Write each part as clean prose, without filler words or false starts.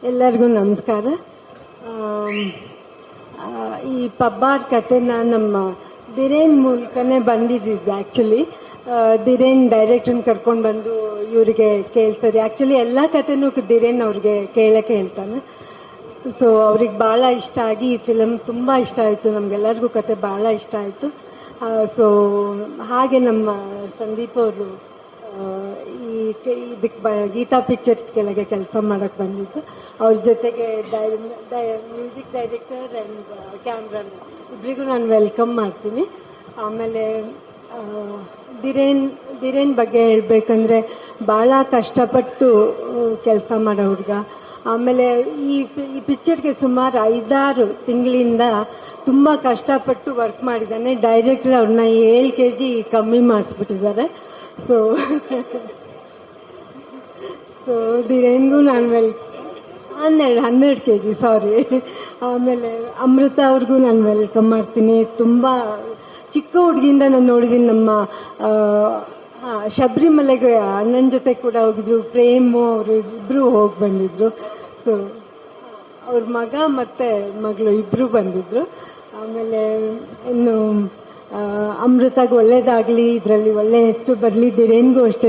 ಎಲ್ಲರಿಗೂ ನಮಸ್ಕಾರ. ಈ ಪಬ್ಬಾರ್ ಕಥೆನ ನಮ್ಮ ಧಿರೇನ್ ಮೂಲಕನೇ ಬಂದಿದ್ದು. ಆ್ಯಕ್ಚುಲಿ ಧಿರೇನ್ ಡೈರೆಕ್ಟರ್ನ ಕರ್ಕೊಂಡು ಬಂದು ಇವರಿಗೆ ಕೇಳ್ತಾರೆ. ಆ್ಯಕ್ಚುಲಿ ಎಲ್ಲ ಕಥೆನೂ ಧಿರೇನ್ ಅವ್ರಿಗೆ ಕೇಳಕ್ಕೆ ಹೇಳ್ತಾನೆ. ಸೊ ಅವ್ರಿಗೆ ಭಾಳ ಇಷ್ಟ ಆಗಿ ಈ ಫಿಲಮ್ ತುಂಬ ಇಷ್ಟ ಆಯಿತು. ನಮಗೆಲ್ಲರಿಗೂ ಕತೆ ಭಾಳ ಇಷ್ಟ ಆಯಿತು. ಸೊ ಹಾಗೆ ನಮ್ಮ ಸಂದೀಪ್ ಅವರು ಇದಕ್ಕೆ ಗೀತಾ ಪಿಕ್ಚರ್ಸ್ ಕೆಳಗೆ ಕೆಲಸ ಮಾಡೋಕ್ಕೆ ಬಂದಿದ್ದು. ಅವ್ರ ಜೊತೆಗೆ ಮ್ಯೂಸಿಕ್ ಡೈರೆಕ್ಟರ್ ಆ್ಯಂಡ್ ಕ್ಯಾಮ್ರಾಮನ್ ಇಬ್ಬರಿಗೂ ನಾನು ವೆಲ್ಕಮ್ ಮಾಡ್ತೀನಿ. ಆಮೇಲೆ ಧಿರೇನ್ ಬಗ್ಗೆ ಹೇಳಬೇಕಂದ್ರೆ ಭಾಳ ಕಷ್ಟಪಟ್ಟು ಕೆಲಸ ಮಾಡೋ ಹುಡುಗ. ಆಮೇಲೆ ಈ ಪಿಕ್ಚರ್ಗೆ ಸುಮಾರು 5-6 ತಿಂಗಳಿಂದ ತುಂಬ ಕಷ್ಟಪಟ್ಟು ವರ್ಕ್ ಮಾಡಿದ್ದಾನೆ. ಡೈರೆಕ್ಟರ್ ಅವ್ರನ್ನ 7 kg ಕಮ್ಮಿ ಮಾಡಿಸ್ಬಿಟ್ಟಿದ್ದಾರೆ. ಸೊ ಧಿರೇನ್ಗೂ ನಾನು 12 kg ಸಾರಿ. ಆಮೇಲೆ ಅಮೃತ ಅವ್ರಿಗೂ ನಾನು ವೆಲ್ಕಮ್ ಮಾಡ್ತೀನಿ. ತುಂಬ ಚಿಕ್ಕ ಹುಡುಗಿಯಿಂದ ನಾನು ನೋಡಿದ್ದೀನಿ. ನಮ್ಮ ಶಬರಿಮಲೆಗೆ ಅಣ್ಣನ ಜೊತೆ ಕೂಡ ಹೋಗಿದ್ರು. ಪ್ರೇಮು ಅವರು ಇಬ್ಬರು ಹೋಗಿ ಬಂದಿದ್ರು. ಸೊ ಅವ್ರ ಮಗ ಮತ್ತು ಮಗಳು ಇಬ್ಬರು ಬಂದಿದ್ರು. ಆಮೇಲೆ ಇನ್ನು ಅಮೃತಗೆ ಒಳ್ಳೇದಾಗಲಿ, ಇದರಲ್ಲಿ ಒಳ್ಳೆ ಹೆಸರು ಬರಲಿ. ಧಿರೇನ್ಗೂ ಅಷ್ಟೇ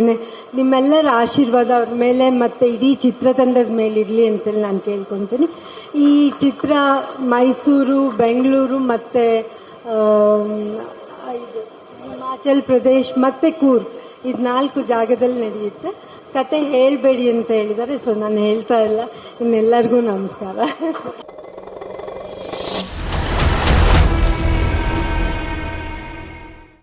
ನಿಮ್ಮೆಲ್ಲರ ಆಶೀರ್ವಾದ ಅವ್ರ ಮೇಲೆ ಮತ್ತು ಇಡೀ ಚಿತ್ರತಂಡದ ಮೇಲೆ ಇರಲಿ ಅಂತೇಳಿ ನಾನು ಕೇಳ್ಕೊತೀನಿ. ಈ ಚಿತ್ರ ಮೈಸೂರು, ಬೆಂಗಳೂರು ಮತ್ತು ಹಿಮಾಚಲ್ ಪ್ರದೇಶ್ ಮತ್ತು ಕೂರ್ಗ್ ಇದು 4 ಜಾಗದಲ್ಲಿ ನಡೆಯುತ್ತೆ. ಕತೆ ಹೇಳಬೇಡಿ ಅಂತ ಹೇಳಿದ್ದಾರೆ. ಸೊ ನಾನು ಹೇಳ್ತಾ ಇಲ್ಲ. ಇನ್ನೆಲ್ಲರಿಗೂ ನಮಸ್ಕಾರ.